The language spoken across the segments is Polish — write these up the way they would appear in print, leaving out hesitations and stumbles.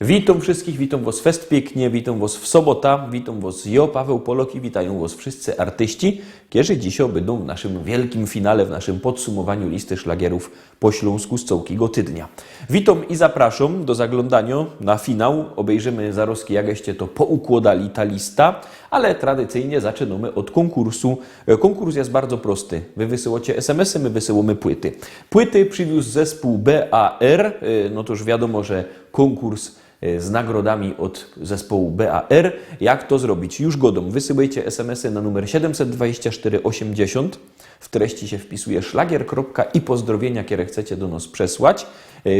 Witam wszystkich, witam Was fest pięknie, witam Was w sobota, witam Was ja, Paweł Polok i witają Was wszyscy artyści, którzy dzisiaj będą w naszym wielkim finale, w naszym podsumowaniu listy szlagierów po śląsku z całego tydnia. Witam i zapraszam do zaglądania na finał. Obejrzymy zaroski, jakście to poukładali ta lista, ale tradycyjnie zaczynamy od konkursu. Konkurs jest bardzo prosty. Wy wysyłacie SMS-y, my wysyłamy płyty. Płyty przywiózł zespół BAR, no to już wiadomo, że konkurs z nagrodami od zespołu BAR. Jak to zrobić? Już godą. Wysyłajcie SMS-y na numer 72480. W treści się wpisuje szlagier. I pozdrowienia, które chcecie do nas przesłać.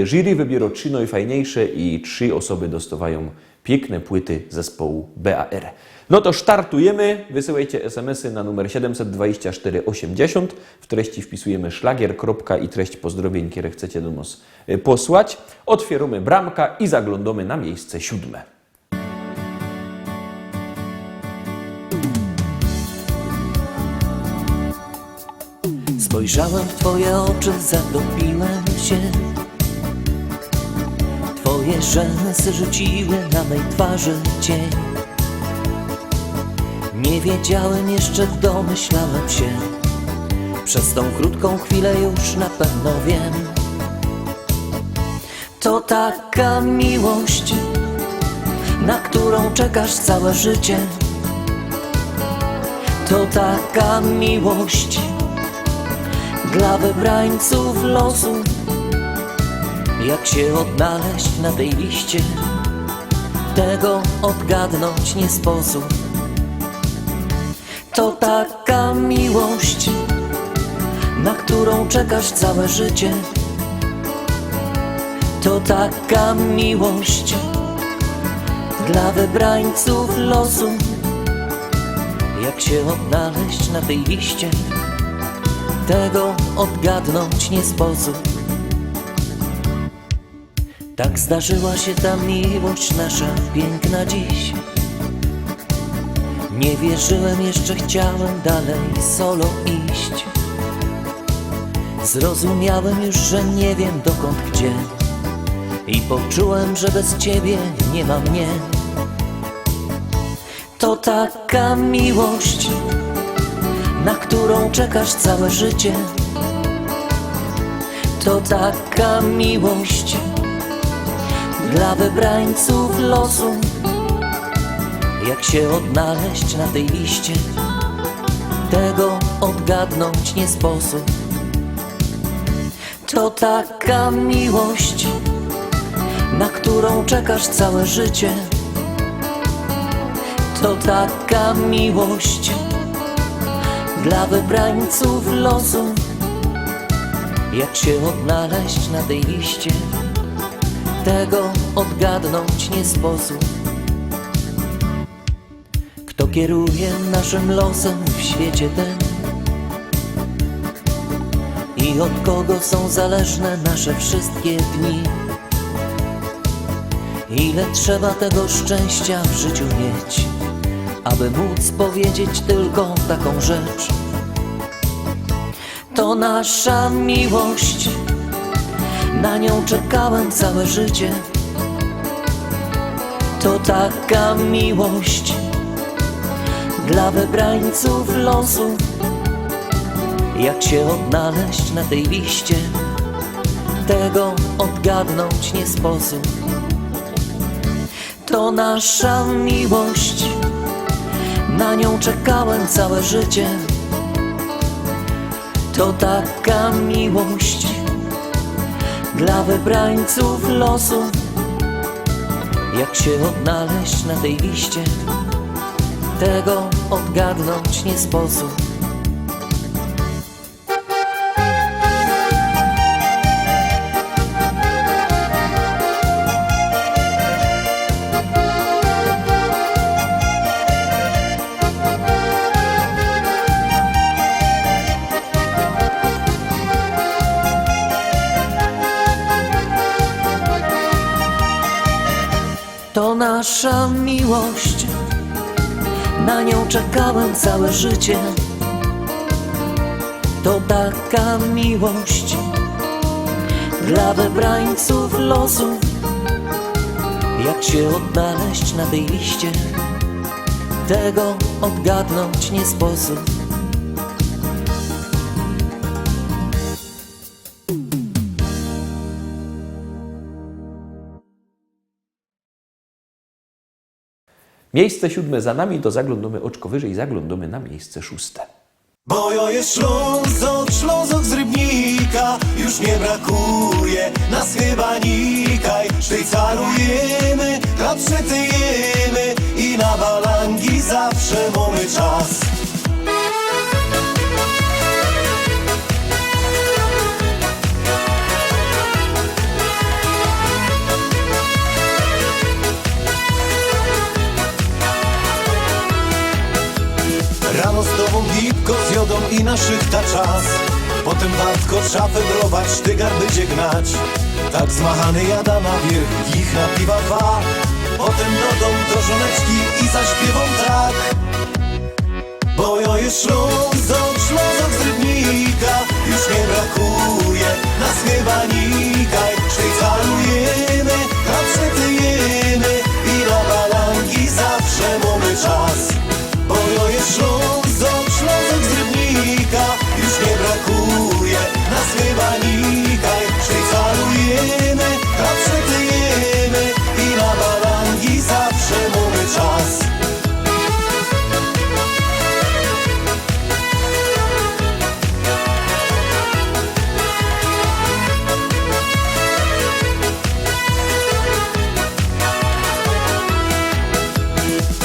Jury wybiera 3 najfajniejsze i 3 osoby dostawają piękne płyty zespołu BAR. No to startujemy. Wysyłajcie SMS-y na numer 72480. W treści wpisujemy szlagier. I treść pozdrowień, które chcecie do nas posłać. Otwieramy bramka i zaglądamy na miejsce 7. Spojrzałem w Twoje oczy, zatopiłem się. Twoje rzęsy rzuciły na mej twarzy cień. Nie wiedziałem jeszcze, domyślałem się. Przez tą krótką chwilę już na pewno wiem. To taka miłość, na którą czekasz całe życie. To taka miłość dla wybrańców losu. Jak się odnaleźć na tej liście, tego odgadnąć nie sposób. To taka miłość, na którą czekasz całe życie. To taka miłość dla wybrańców losu. Jak się odnaleźć na tej liście, tego odgadnąć nie sposób. Tak zdarzyła się ta miłość nasza piękna dziś. Nie wierzyłem, jeszcze chciałem dalej solo iść. Zrozumiałem już, że nie wiem dokąd, gdzie. I poczułem, że bez Ciebie nie ma mnie. To taka miłość, na którą czekasz całe życie. To taka miłość dla wybrańców losu. Jak się odnaleźć na tej liście, tego odgadnąć nie sposób. To taka miłość, na którą czekasz całe życie. To taka miłość dla wybrańców losu. Jak się odnaleźć na tej liście, tego odgadnąć nie sposób. Kto kieruje naszym losem w świecie tym? I od kogo są zależne nasze wszystkie dni? Ile trzeba tego szczęścia w życiu mieć, aby móc powiedzieć tylko taką rzecz? To nasza miłość, na nią czekałem całe życie. To taka miłość dla wybrańców losu. Jak się odnaleźć na tej liście, tego odgadnąć nie sposób. To nasza miłość, na nią czekałem całe życie. To taka miłość dla wybrańców losu. Jak się odnaleźć na tej liście, tego odgadnąć nie sposób. To nasza miłość, na nią czekałem całe życie. To taka miłość dla wybrańców losu. Jak się odnaleźć na tej liście, tego odgadnąć nie sposób. Miejsce 7 za nami, to zaglądamy oczko wyżej, zaglądamy na miejsce 6. Bo jo jest Ślązok, Ślązok z Rybnika, już nie brakuje nas chyba nikaj. Szwajcarujemy, przetyjemy i na balangi zawsze mamy czas. Rano z tobą gipko z jodą i na szychta czas. Potem wartko szafę brować, sztygar będzie gnać. Tak zmachany jada na wierch, ich na piwa 2. Potem do domu do żoneczki i zaśpiewą tak. Bo jo jest Ślązok, Ślązok z Rybnika, już nie brakuje nas chyba nikaj. Szwajcarujemy, przetyjemy i na balangi zawsze mamy czas. Bo jo jest Ślązok, Ślązok z Rybnika, już nie brakuje nas chyba nikaj. Szwajcarujemy, przetyjemy i na balangi zawsze mamy czas.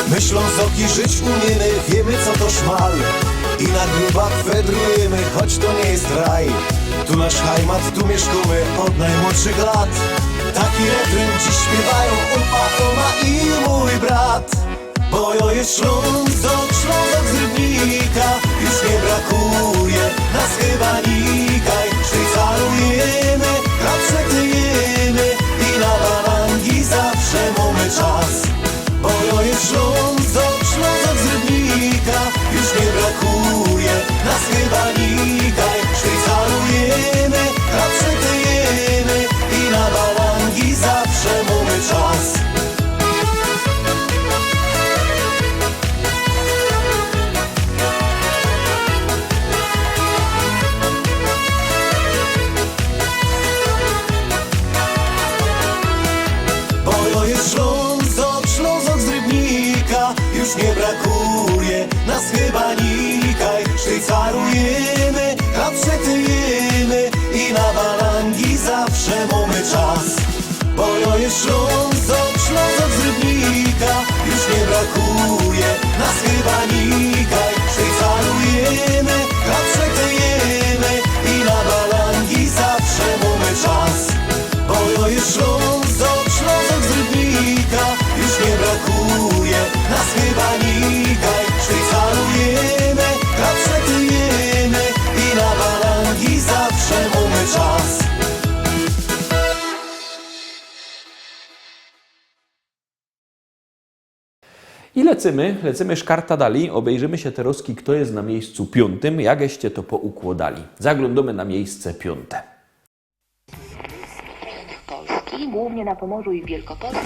My Ślązoki żyć umiemy, wiemy co to szmal. I na grubach wędrujemy, choć to nie jest raj. Tu nasz hajmat, tu mieszkamy od najmłodszych lat. Taki refren dziś śpiewają opa, oma i mój brat. Bo jo jest Ślązok, Ślązok z Rybnika, już nie brakuje nas chyba nikaj. Szwajcarujemy, przetyjemy i na balangi zawsze mamy czas. Bo jo jest Ślązok, Ślązok z Rybnika, już nie brakuje nas chyba nikaj. Szwajcarujemy, przetyjemy i na balangi zawsze mamy czas. Bo jo jest Ślązok, Ślązok z Rybnika, już nie brakuje nas chyba nikaj. Szwajcarujemy, przetyjemy i na balangi zawsze mamy czas. Bo jo jest Ślązok, Ślązok z Rybnika, już nie brakuje nas chyba nikaj. Szwajcarujemy, przetyjemy i na balangi zawsze mamy czas. Bo jo jest Ślązok, Ślązok z Rybnika, już nie brakuje nas chyba nikaj. Szwajcarujemy, przetyjemy i na balangi zawsze mamy czas. I lecimy szkarta dali, obejrzymy się teraz, kto jest na miejscu 5, jakeście to poukładali. Zaglądamy na miejsce 5. Polski, głównie na Pomorzu i Wielkopolsce.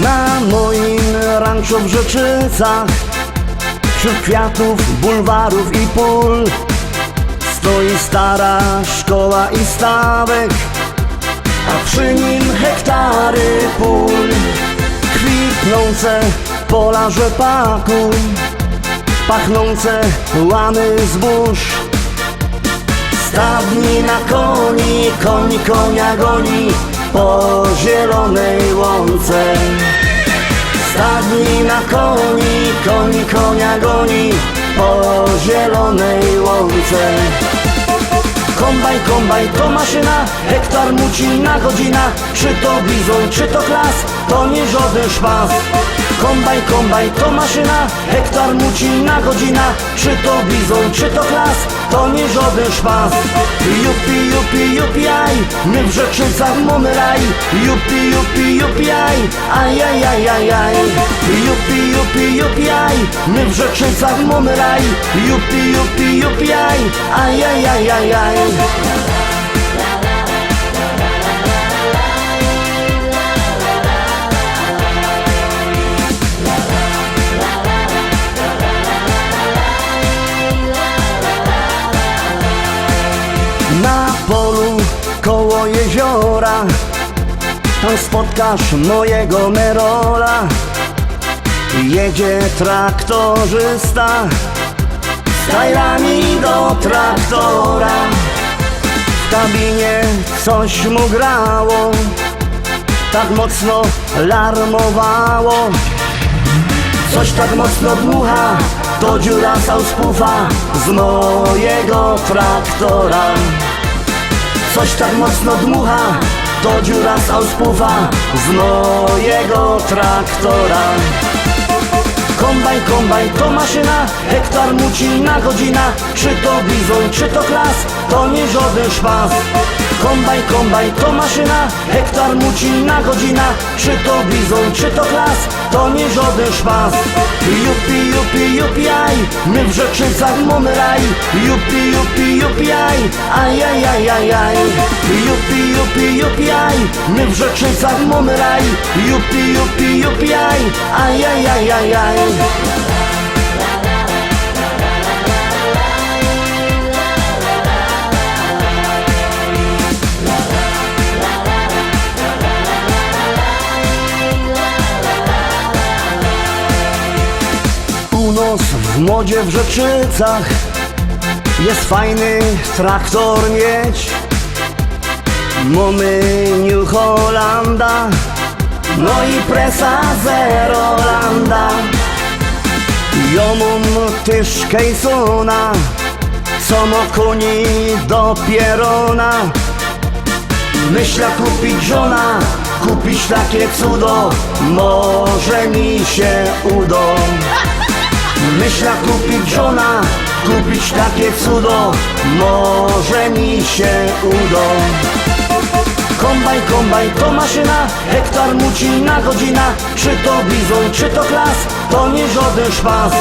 Na moim ranczu w Rzeczycach, wśród kwiatów, bulwarów i pól, stoi stara szkoła i stawek, a przy nim hektary pól. Kwitnące pola rzepaku, pachnące łany zbóż. Stadni na koni, koń konia goni po zielonej łące. Stadni na koni, koń konia goni po zielonej łące. Kombajn, kombajn to maszyna, hektar muci na godzina. Czy to bizon, czy to klas, to nie żaden szpas. Kombajn to maszyna, hektar mucina godzina. Czy to bizon, czy to klas, to nie żaden szpas. Jupi, aj, my w Rzeczycach mamy raj. Jupi, aj, ajajajajaj. Jupi, aj, my w Rzeczycach mamy raj. Jupi, aj, ajajajajaj. Na polu koło jeziora, tam spotkasz mojego Merola. Jedzie traktorzysta z tajrami do traktora. W kabinie coś mu grało, tak mocno larmowało. Coś tak mocno dmucha, to dziura sauspufa z mojego traktora. Coś tak mocno dmucha, to dziura sauspufa z mojego traktora. Kombajn to maszyna, hektar mucina godzina. Czy to bizon, czy to klas, to nie żaden szpas. Kombajn to maszyna, hektar mucina godzina. Czy to bizon, czy to klas, to nie żaden szpas. Jupi, aj, my w Rzeczycach mamy raj. Jupi, aj, ajajajajaj. Jupi, aj, my w Rzeczycach mamy raj. Jupi, aj, ajajajajaj. Północ w modzie w Rzeczycach, jest fajny traktor mieć. Mamy New Hollanda, no i presa Zerolanda. Ja mam też Kejsona, co ma koni do pierona. Myślę kupić żona, kupić takie cudo, może mi się uda. Myślę kupić żona, kupić takie cudo, może mi się uda. Kombajn to maszyna, hektar mucina godzina. Czy to bizon, czy to klas, to nie żaden szpas.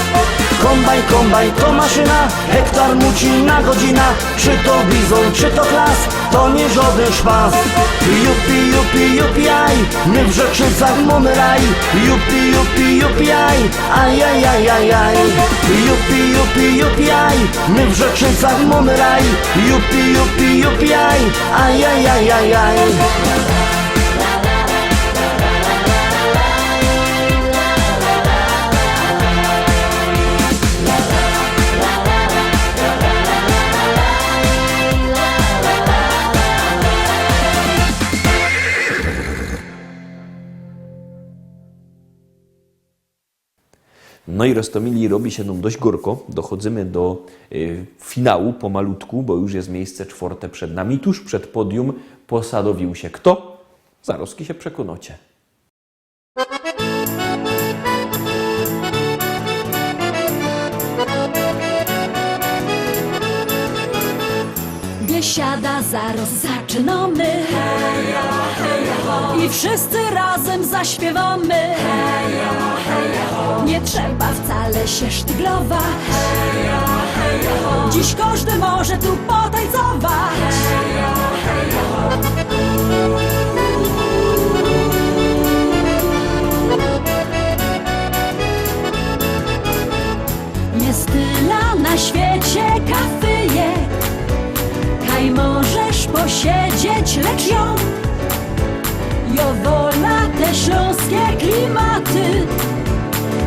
Kombajn to maszyna, hektar mucina godzina. Czy to bizon, czy to klas, to nie żaden szpas. Jupi, aj, my w Rzeczycach mamy raj. Jupi, aj, ajajajajaj. Jupi, aj, my w Rzeczycach mamy raj. Jupi, aj, ajajajajaj. No i Roztomili robi się nam dość gorko. Dochodzimy do finału pomalutku, bo już jest miejsce 4. przed nami. Tuż przed podium posadowił się kto? Zarazki się przekonacie. Biesiada, zaraz zaczynamy. I wszyscy razem zaśpiewamy. Nie trzeba wcale się sztyglować. Dziś każdy może tu potańcować. Jest tyle na świecie kafyjek, kaj możesz posiedzieć, lecz ją wola te śląskie klimaty.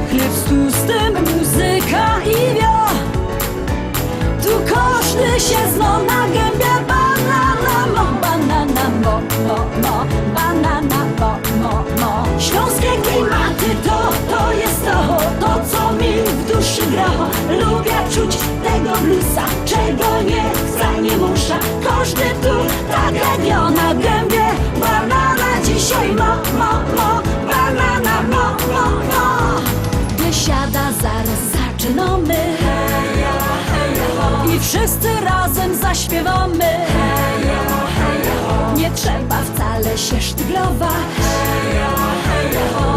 Chleb z tłustym, muzyka i wio. Tu każdy się zna na gębie. Banana mo, banana mo, banana mo. Śląskie klimaty to jest to co mi w duszy gra. Lubię czuć tego bluesa, czego nie chcę, nie muszę. Każdy tu tak jak ja na gębie. Banana dzisiaj mo, banana mo. wszyscy razem zaśpiewamy. Nie trzeba wcale się sztyglować.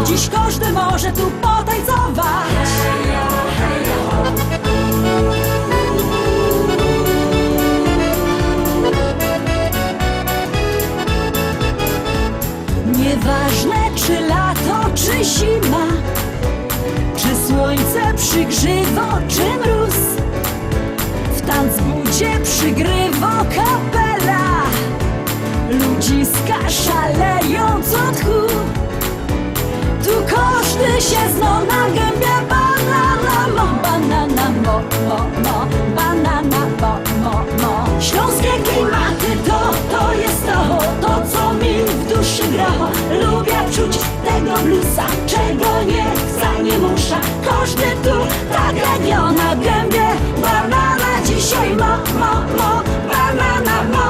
Dziś każdy może tu potańcować. Nieważne czy lato, czy zima, czy słońce przygrzywo, czy mróz, w tanzbudzie przygrywa kapela. Ludziska szaleją co tchu. Tu każdy się zna na gębie. Banana mo, banana mo, banana mo. Śląskie klimaty to jest to co mi w duszy gra. Lubię czuć tego bluesa, czego nie chcę, nie muszę. Każdy tu tak legio na gębie. Banana dzisiaj mo, banana mo.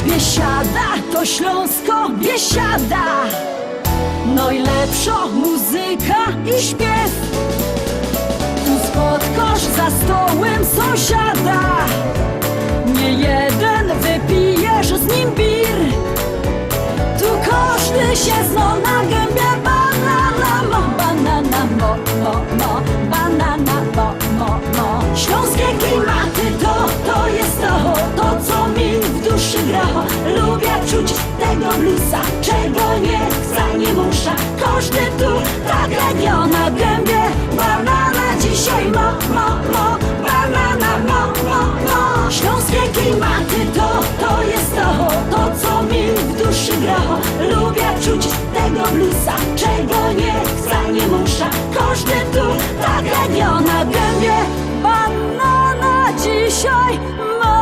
Biesiada to Śląsko, biesiada. Najlepsza muzyka i śpiew. Tu spotkasz za stołem sąsiada. Nie jeden wypijesz z nim bir. Tu każdy się zna na gębie. Banana mo, banana mo, banana mo. Śląskie klimaty to jest to co mi w duszy gra. Lubię czuć tego bluesa, czego nie chcę, nie muszę. Każdy tu tak legio na gębie. Banana dzisiaj mo, banana mo. Śląskie klimaty to jest to co mi w duszy gra. Lubię czuć tego bluesa, czego nie chcę, nie muszę. Każdy tu tak legio na gębie. Banana dzisiaj ma.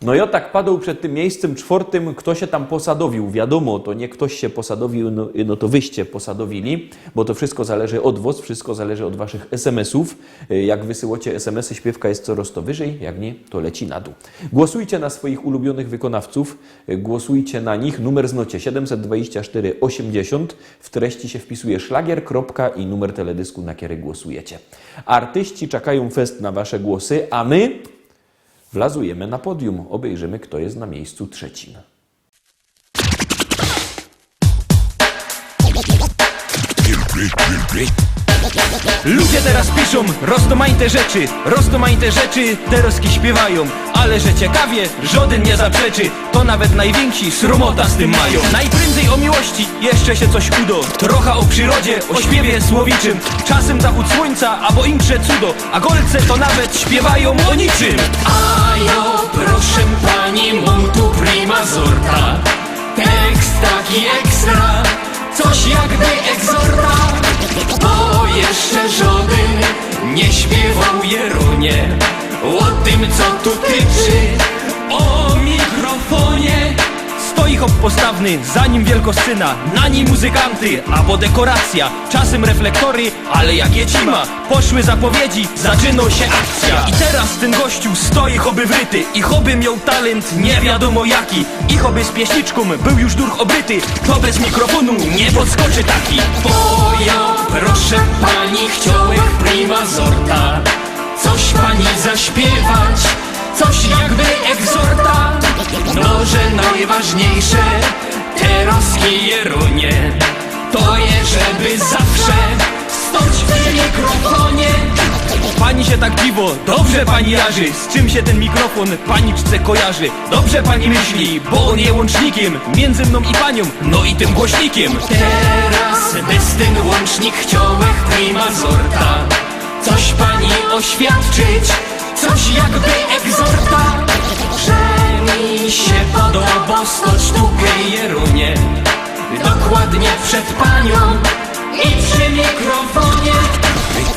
No i o tak padł przed tym miejscem czwartym, kto się tam posadowił. Wiadomo, to nie ktoś się posadowił, no to wyście posadowili, bo to wszystko zależy od was, wszystko zależy od waszych SMS-ów. Jak wysyłacie SMS-y, śpiewka jest coraz to wyżej, jak nie, to leci na dół. Głosujcie na swoich ulubionych wykonawców, głosujcie na nich, numer znocie 724 80, w treści się wpisuje szlagier, kropka i numer teledysku, na który głosujecie. Artyści czekają fest na wasze głosy, a my wlazujemy na podium. Obejrzymy, kto jest na miejscu trzecim. Ludzie teraz piszą rozmaite rzeczy, teroski śpiewają. Ale że ciekawie, żaden nie zaprzeczy, to nawet najwięksi sromota z tym mają. Najprędzej o miłości jeszcze się coś udo, trochę o przyrodzie, o śpiewie słowiczym. Czasem zachód słońca, albo insze cudo, a golce to nawet śpiewają o niczym. A jo, proszę pani, mam tu prima sorta. Tekst taki ekstra, coś jakby egzorta. Bo jeszcze żaden nie śpiewał Jeronie o tym, co tu tyczy, o mikrofonie. Stoi hop postawny, za nim wielkoscyna, na nim muzykanty, albo dekoracja. Czasem reflektory, ale jak jecima, poszły zapowiedzi, zaczynał się akcja. I teraz ten gościu stoi choby wryty, i choby miał talent nie wiadomo jaki, i choby z pieśniczką był już duch obryty, to bez mikrofonu nie podskoczy taki. Bo ja, proszę pani, chciałem prima sorta. Coś pani zaśpiewać, coś jakby egzorta. No, że najważniejsze, teroskie Jeronie, to jest, żeby zawsze stać w mikrofonie. Pani się tak dziwo, dobrze pani jarzy, z czym się ten mikrofon paniczce kojarzy. Dobrze pani myśli, bo on jest łącznikiem między mną i panią, no i tym głośnikiem. Teraz bez ten łącznik chciałem prima sorta. Coś pani oświadczyć, coś jakby egzorta. Że mi się podoba stać tu Jeronie, dokładnie przed panią i przy mikrofonie.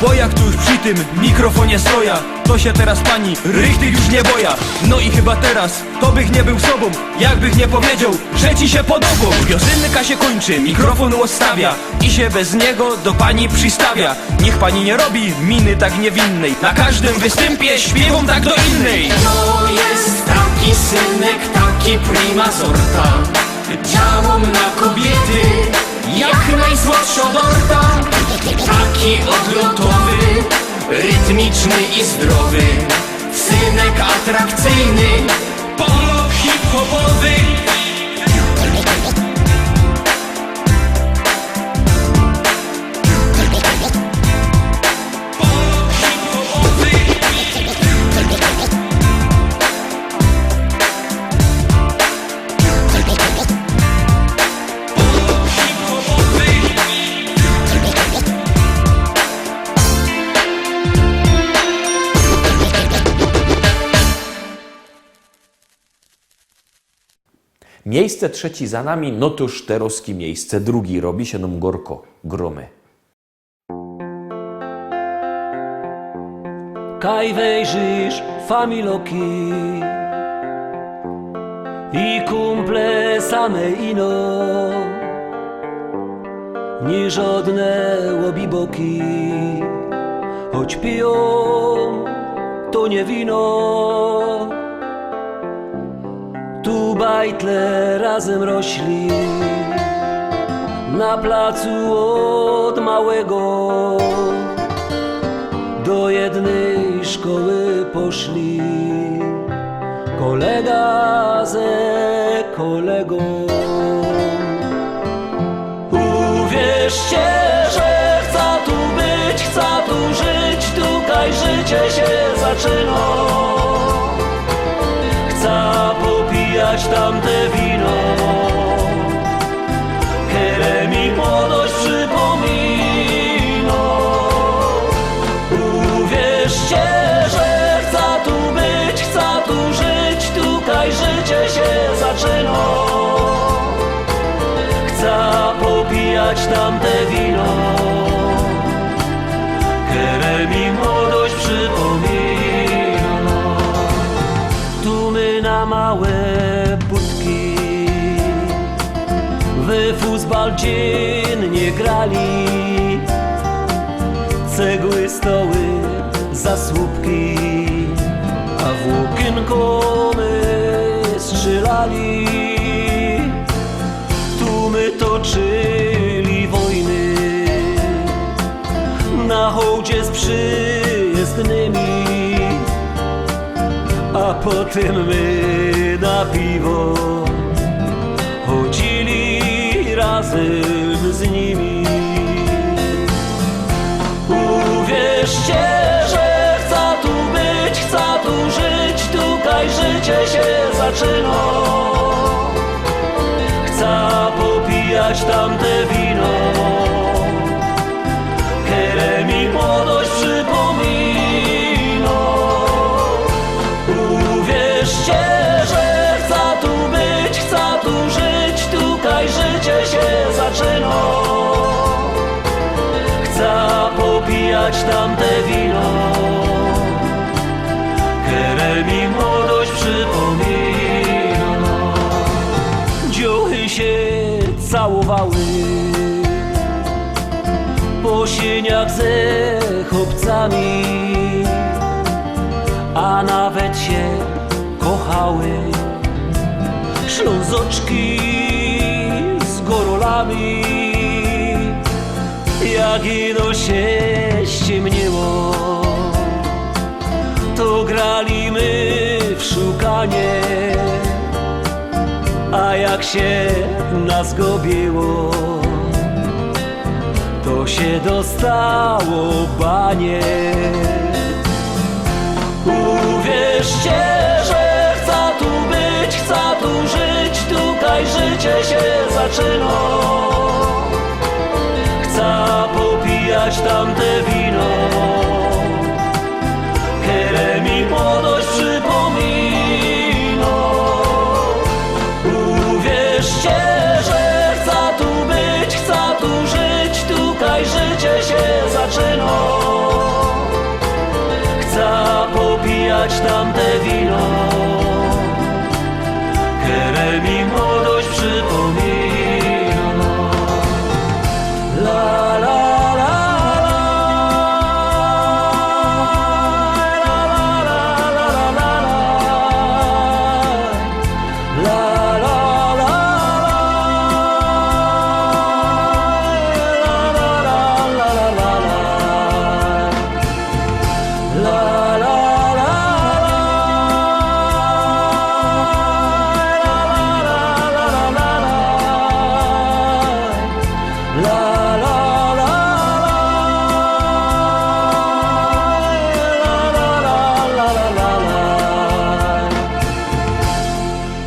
Bo jak tu już przy tym mikrofonie stoja, to się teraz pani rychtych już nie boja. No i chyba teraz to bych nie był sobą, jakbych nie powiedział, że ci się podobał. Piosenka się kończy, mikrofon odstawia i się bez niego do pani przystawia. Niech pani nie robi miny tak niewinnej, na każdym występie śpiewam tak do innej. To jest taki synek, taki prima sorta. Działam na kobiety, jak najsłodsza dorta. Taki odlotowy, rytmiczny i zdrowy. Synek atrakcyjny, polo hip-hopowy. Miejsce trzeci za nami, no toż teroski miejsce drugi, robi się nam gorko, gromy. Kaj wejrzysz familoki i kumple same ino, ni żadne łobiboki, choć piją to nie wino. Tu bajtle razem rośli, na placu od małego do jednej szkoły poszli, kolega ze kolegą. Uwierzcie, że chcę tu być, chcę tu żyć, tutaj życie się zaczyna. Chcę popijać tamte wino, które mi młodość przypomina. Uwierzcie, że chcę tu być, chcę tu żyć, tutaj życie się zaczyna. Chcę popijać tamte wino, które mi młodość przypomina. Tu my na małe budki w futbal dziennie grali, cegły, stoły, zasłupki, a w okienko my strzelali. Tu my toczyli wojny na hołdzie z przyjezdnymi, a potem my na piwo chodzili razem z nimi. Uwierzcie, że chcę tu być, chcę tu żyć, tutaj życie się zaczyna. Chcę popijać tamte wino, które mi młodość przypomina. Uwierzcie, że chcę tu być, chcę tu żyć, tutaj życie się zaczyna. Chcę popijać tamte wino, które mi młodość przypomina. Dziuchy się całowały po sieniach ze chłopcami, a nawet się kochały ślązoczki z gorolami. Jak ino się ściemniło, to grali my w szukanie, a jak się nas gobiło, to się dostało banie. Uwierzcie, że chcę tu być, chcę tu żyć, tutaj życie się zaczyna. Chcę popijać tamte wino, które mi młodość przypomina. Uwierzcie, że chcę tu być, chcę tu żyć, tutaj życie się zaczyna. tamte wino, które mi młodość przypomina. La la la la, la la la la la la, la la la la,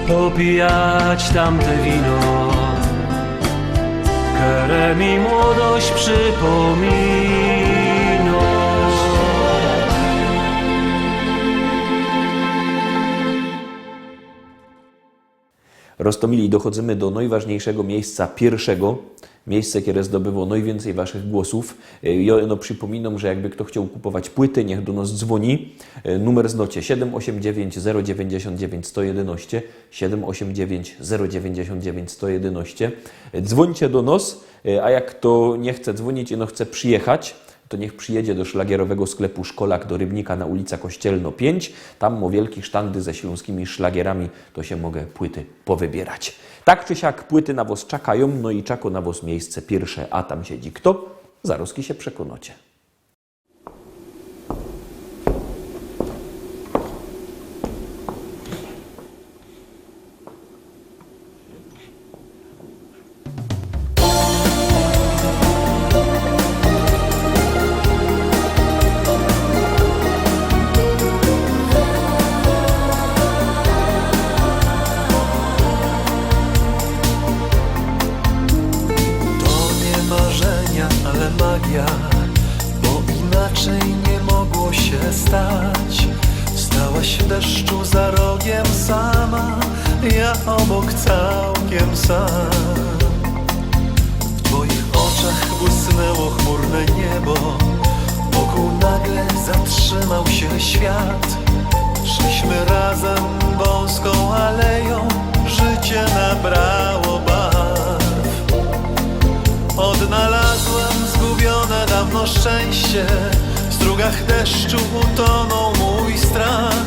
popijać tamte wino, które mi młodość przypomina. Roztomili, dochodzimy do najważniejszego miejsca pierwszego. Miejsce, które zdobyło najwięcej waszych głosów. Ja przypominam, że jakby kto chciał kupować płyty, niech do nas dzwoni. Numer znocie 789 099 111 789 099 111. Dzwońcie do nas, a jak kto nie chce dzwonić i chce przyjechać, to niech przyjedzie do szlagierowego sklepu Szkolak do Rybnika na ulica Kościelno 5. Tam ma wielkie sztandy ze śląskimi szlagierami, to się mogę płyty powybierać. Tak czy siak płyty na was czekają, no i czako na was miejsce pierwsze, a tam siedzi kto? Zaroski się przekonacie. Bo inaczej nie mogło się stać. Stałaś w deszczu za rogiem sama, ja obok całkiem sam. W twoich oczach błysnęło chmurne niebo, wokół nagle zatrzymał się świat. Szliśmy razem wąską aleją, życie nabrało barw. Odnalazłem zgubione dawno szczęście, w strugach deszczu utonął mój strach.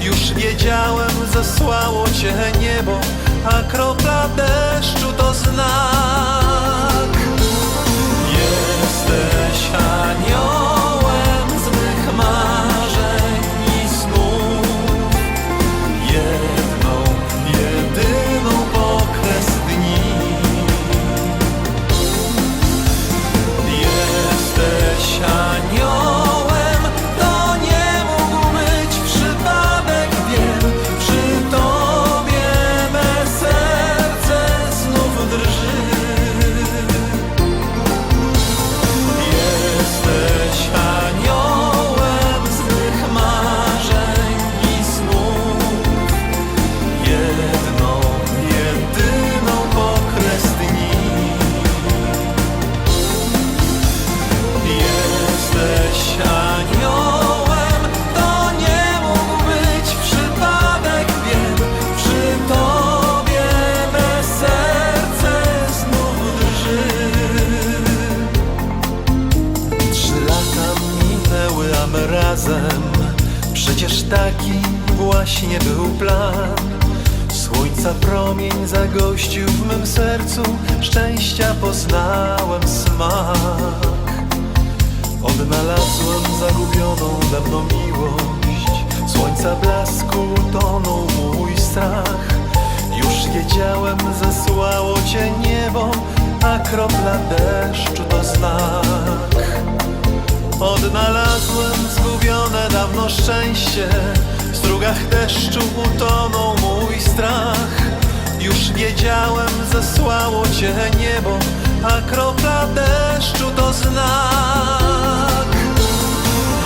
Już wiedziałem, zesłało cię niebo, a kropla deszczu to znak. Jesteś aniołem z mych marzeń i snów, jedną, jedyną pokres dni. Jesteś aniołem, to nie mógł być przypadek, wiem. Przy tobie me serce znów drży. Jesteś aniołem z mych marzeń i snów, jedną, jedyną pokres dni. Jesteś aniołem, to nie mógł być przypadek, wiem. Przy tobie me serce znów drży. 3 lata minęły, a my razem. Przecież taki właśnie był plan. Słońca promień zagościł w mym sercu, szczęścia poznałem smak. Odnalazłem zagubioną dawno miłość, słońca blasku tonął mój strach. Już wiedziałem, zesłało cię niebo, a kropla deszczu to znak. Odnalazłem zgubione dawno szczęście, w strugach deszczu utonął mój strach. Już wiedziałem, zesłało cię niebo, a kropla deszczu to znak.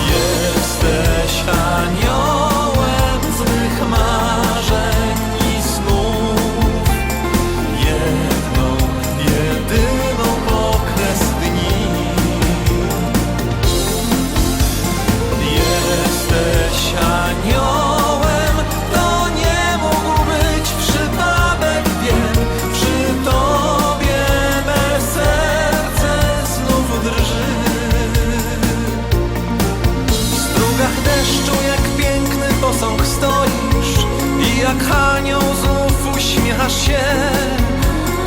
Jesteś aniołem z mych marzeń i snów, jedną, jedyną pokres dni. Jesteś aniołem. anioł, znów uśmiechasz się.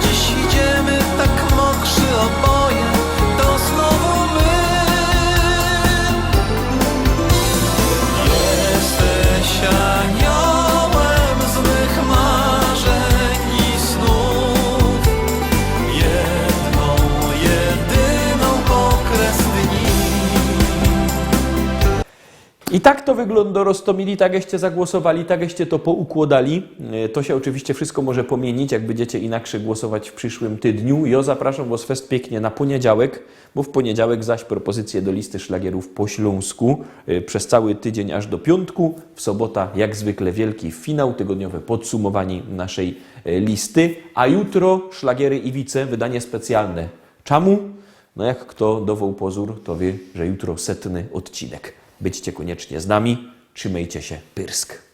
Dziś idziemy tak mokrzy oboje, to znowu my. Jesteś aniołem z mych marzeń i snów, jedną, jedyną okres dni. I tak to wygląda, Rostomili, tak żeście zagłosowali, tak żeście to poukładali. To się oczywiście wszystko może pomienić, jak będziecie inaczej głosować w przyszłym tydniu. Ja zapraszam was fest pięknie na poniedziałek, bo w poniedziałek zaś propozycje do listy szlagierów po śląsku przez cały tydzień aż do piątku. W sobota jak zwykle wielki finał, tygodniowe podsumowanie naszej listy, a jutro szlagiery Iwice, wydanie specjalne. Czemu? No jak kto dowoł pozór, to wie, że jutro 100. odcinek. Byćcie koniecznie z nami, trzymajcie się, Pyrsk.